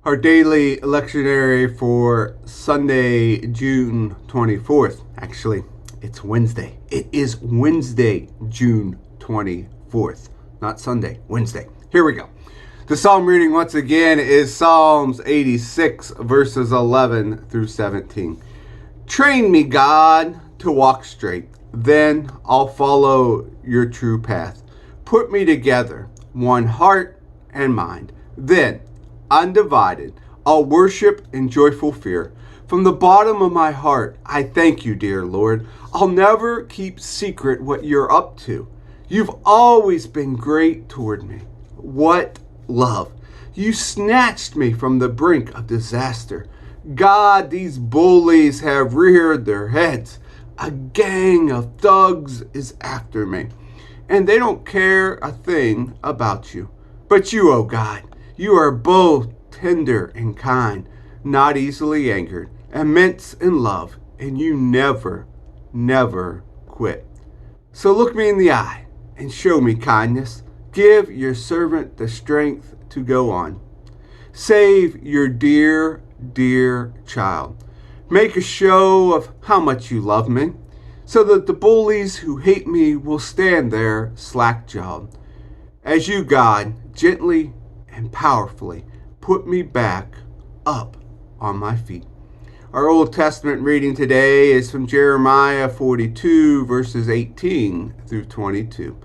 Our daily lectionary for Sunday, June 24th. Actually, it's Wednesday. It is Wednesday, June 24th. Not Sunday, Wednesday. Here we go. The psalm reading once again is Psalms 86, verses 11 through 17. Train me, God, to walk straight. Then I'll follow your true path. Put me together, one heart and mind. Then, undivided, I'll worship in joyful fear. From the bottom of my heart, I thank you, dear Lord. I'll never keep secret what you're up to. You've always been great toward me. What love. You snatched me from the brink of disaster. God, these bullies have reared their heads. A gang of thugs is after me, and they don't care a thing about you. But you, oh God, you are both tender and kind, not easily angered, immense in love, and you never quit. So look me in the eye and show me kindness. Give your servant the strength to go on. Save your dear child. Make a show of how much you love me, so that the bullies who hate me will stand there slack-jawed. As you, God, gently and powerfully put me back up on my feet. Our Old Testament reading today is from Jeremiah 42, verses 18 through 22.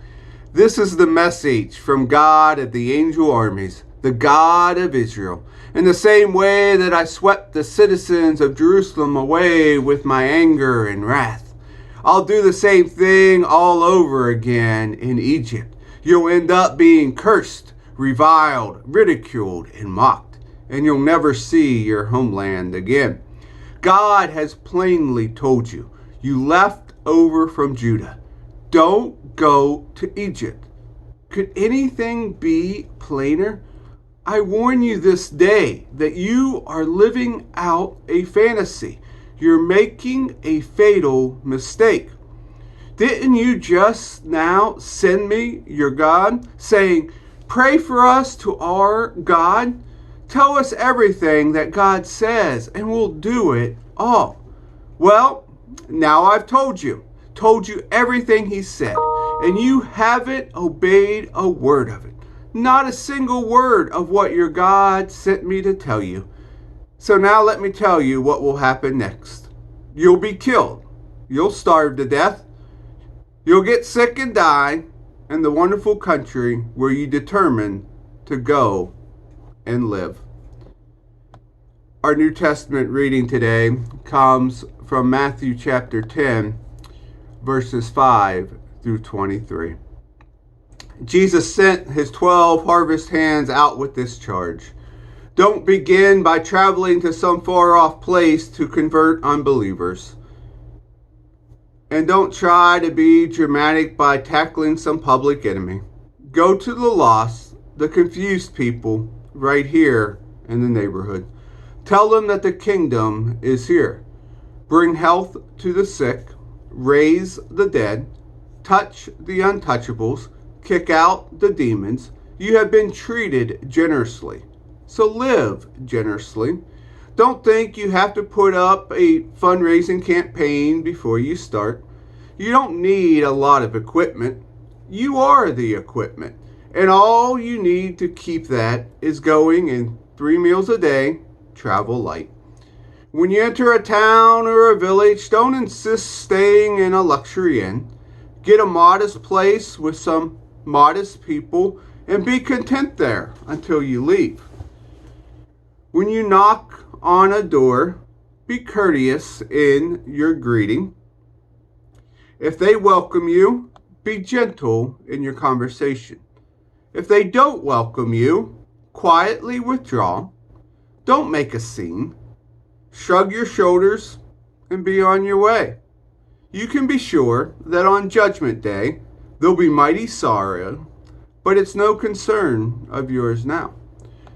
This is the message from God of the angel armies, the God of Israel. In the same way that I swept the citizens of Jerusalem away with my anger and wrath, I'll do the same thing all over again in Egypt. You'll end up being cursed, reviled, ridiculed, and mocked, and you'll never see your homeland again. God has plainly told you, you left over from Judah. Don't go to Egypt. Could anything be plainer? I warn you this day that you are living out a fantasy. You're making a fatal mistake. Didn't you just now send me your God, saying, pray for us to our God? Tell us everything that God says, and we'll do it all. Well, now I've told you everything he said, and you haven't obeyed a word of it. Not a single word of what your God sent me to tell you. So now let me tell you what will happen next. You'll be killed. You'll starve to death. You'll get sick and die in the wonderful country where you determined to go and live. Our New Testament reading today comes from Matthew chapter 10, verses 5 through 23. Jesus sent his 12 harvest hands out with this charge. Don't begin by traveling to some far-off place to convert unbelievers. And don't try to be dramatic by tackling some public enemy. Go to the lost, the confused people right here in the neighborhood. Tell them that the kingdom is here. Bring health to the sick, raise the dead, touch the untouchables, kick out the demons. You have been treated generously, so live generously. Don't think you have to put up a fundraising campaign before you start. You don't need a lot of equipment. You are the equipment, and all you need to keep that is going in 3 meals a day, travel light. When you enter a town or a village, don't insist staying in a luxury inn. Get a modest place with some modest people and be content there until you leave. When you knock on a door, be courteous in your greeting. If they welcome you, be gentle in your conversation. If they don't welcome you, quietly withdraw. Don't make a scene. Shrug your shoulders and be on your way. You can be sure that on Judgment Day, there'll be mighty sorrow, but it's no concern of yours now.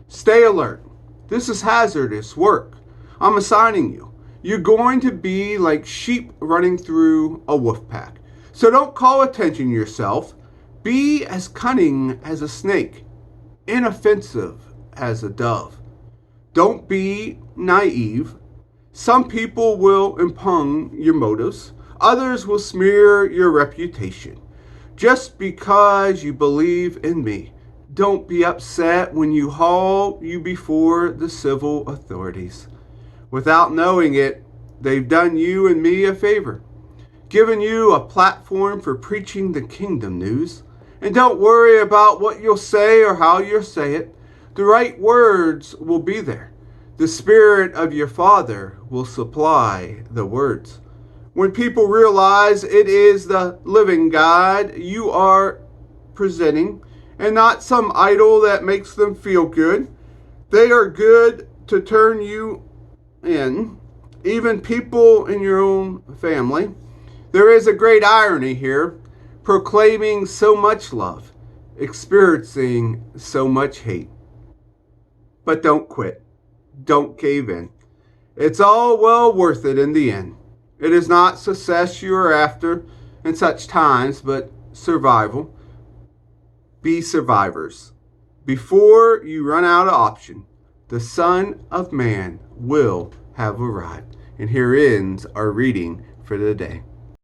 Stay alert. This is hazardous work. I'm assigning you. You're going to be like sheep running through a wolf pack. So don't call attention yourself. Be as cunning as a snake, inoffensive as a dove. Don't be naive. Some people will impugn your motives. Others will smear your reputation. Just because you believe in me, don't be upset when you haul you before the civil authorities. Without knowing it, they've done you and me a favor, given you a platform for preaching the kingdom news. And don't worry about what you'll say or how you'll say it. The right words will be there. The Spirit of your Father will supply the words. When people realize it is the living God you are presenting and not some idol that makes them feel good, they are good to turn you in, even people in your own family. There is a great irony here, proclaiming so much love, experiencing so much hate. But don't quit. Don't cave in. It's all well worth it in the end. It is not success you are after in such times, but survival. Be survivors. Before you run out of option, the Son of Man will have arrived. And here ends our reading for the day.